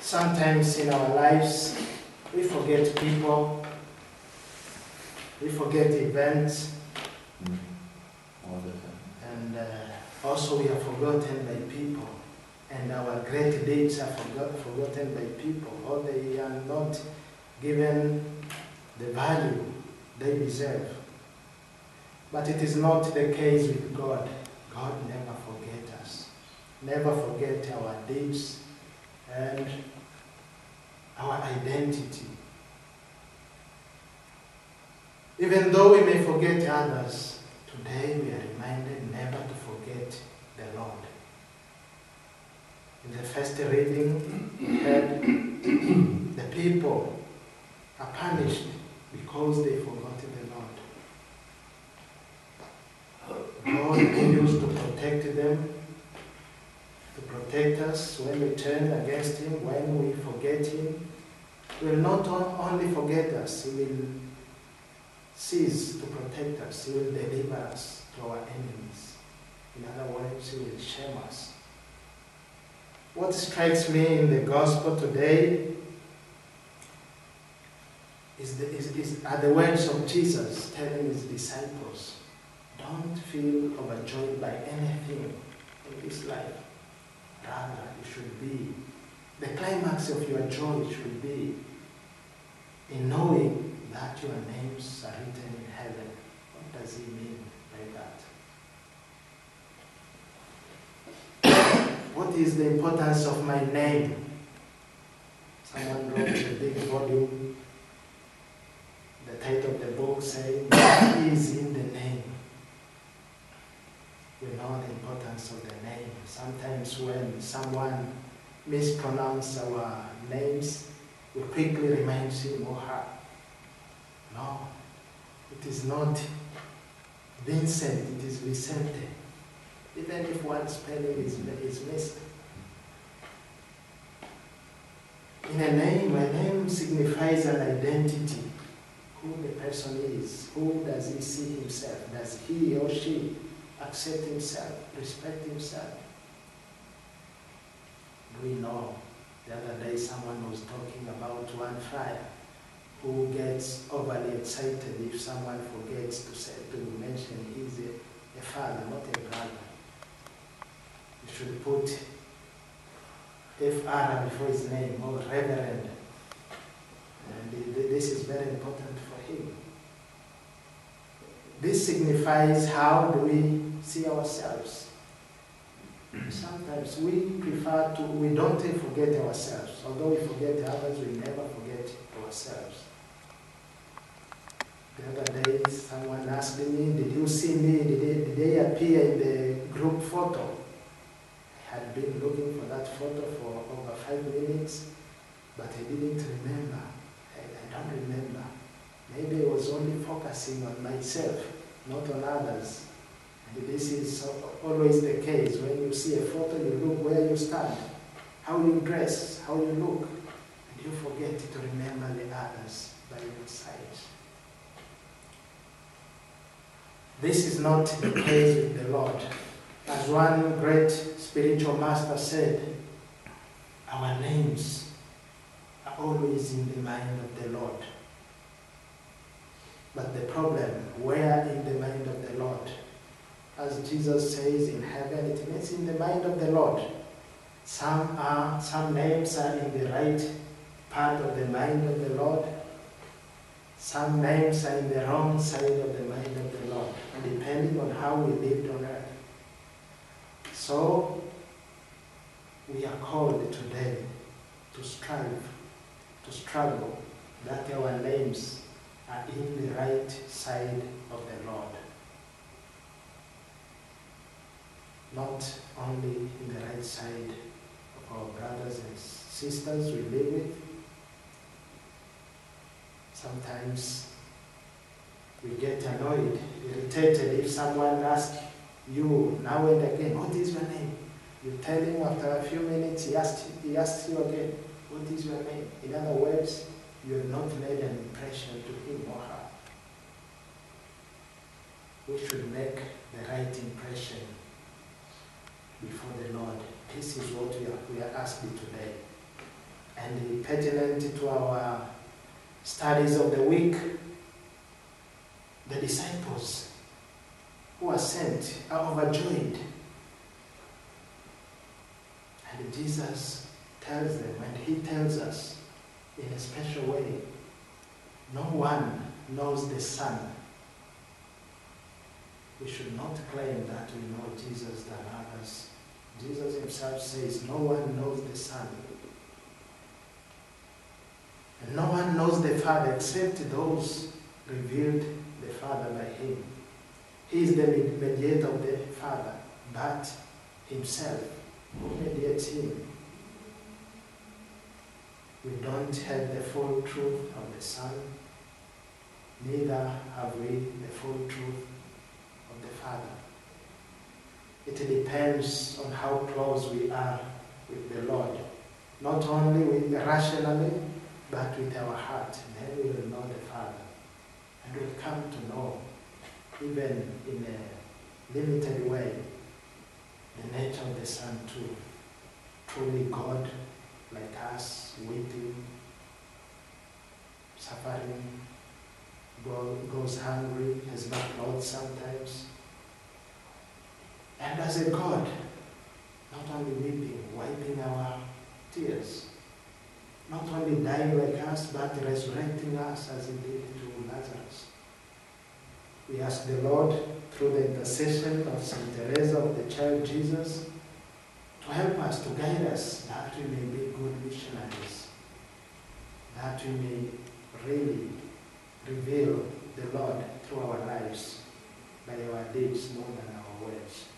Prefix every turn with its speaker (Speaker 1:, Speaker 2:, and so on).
Speaker 1: Sometimes in our lives, we forget people, we forget events,
Speaker 2: All the time.
Speaker 1: and also we are forgotten by people. And our great deeds are forgotten by people, or they are not given the value they deserve. But it is not the case with God. God never forgets us, never forget our deeds and our identity. Even though we may forget others, today we are reminded never to forget the Lord. In the first reading, we heard the people are punished because they forgot the Lord. God used to protect them, to protect us when we turn against Him, when we forget Him. He will not only forget us, He will cease to protect us. He will deliver us to our enemies. In other words, He will shame us. What strikes me in the gospel today are the words of Jesus telling His disciples, don't feel overjoyed by anything in this life. Rather, it should be, the climax of your joy should be in knowing that your names are written in heaven. What does He mean by that? What is the importance of my name? Someone wrote a big volume. The title of the book saying, "What is in the name?" We know the importance of the name. Sometimes when someone mispronounces our names, we quickly remind him or her. No, it is not Vincent, it is Vicente. Even if one spelling is missed. In a name signifies an identity. Who the person is, who does he see himself? Does he or she accept himself, respect himself? We know the other day someone was talking about one friar who gets overly excited if someone forgets to mention he's a father, not a brother. You should put FR before his name, or reverend. And this is very important for him. This signifies how do we see ourselves. Sometimes we don't forget ourselves. Although we forget others, we never forget ourselves. The other day, someone asked me, did you see me? Did they appear in the group photo? I had been looking for that photo for over 5 minutes, but I didn't remember. I don't remember. Maybe I was only focusing on myself, not on others. And this is always the case. When you see a photo, you look where you stand, how you dress, how you look, and you forget to remember the others by your side. This is not the case with the Lord. As one great spiritual master said, our names are always in the mind of the Lord. But the problem, where in the mind of the Lord? As Jesus says, in heaven, it means in the mind of the Lord. Some names are in the right part of the mind of the Lord. Some names are in the wrong side of the mind of the Lord, depending on how we lived on earth. So, we are called today to strive, to struggle, that our names are in the right side of the Lord. Not only in the right side of our brothers and sisters we live with. Sometimes we get annoyed, irritated if someone asks you now and again, what is your name? You tell him after a few minutes, he asks you again, what is your name? In other words, you have not made an impression to him or her. We should make the right impression before the Lord. This is what we are asked today. and pertinent to our studies of the week, the disciples who are sent are overjoyed. And Jesus tells them, and he tells us in a special way, no one knows the Son. We should not claim that we know Jesus than others. Jesus himself says, no one knows the Son. And no one knows the Father except those revealed the Father by him. He is the mediator of the Father, but himself who mediates him. We don't have the full truth of the Son, neither have we the full truth of the Father. It depends on how close we are with the Lord, not only rationally, but with our heart. Then we will know the Father, and we'll come to know, even in a limited way, the nature of the Son too. Truly God, like us, waiting, suffering, goes hungry, has no clothes sometimes. And as a God, not only weeping, wiping our tears, not only dying like us, but resurrecting us as he did to Lazarus. We ask the Lord, through the intercession of St. Teresa of the Child Jesus, to help us, to guide us, that we may be good missionaries, that we may really reveal the Lord through our lives, by our deeds more than our words.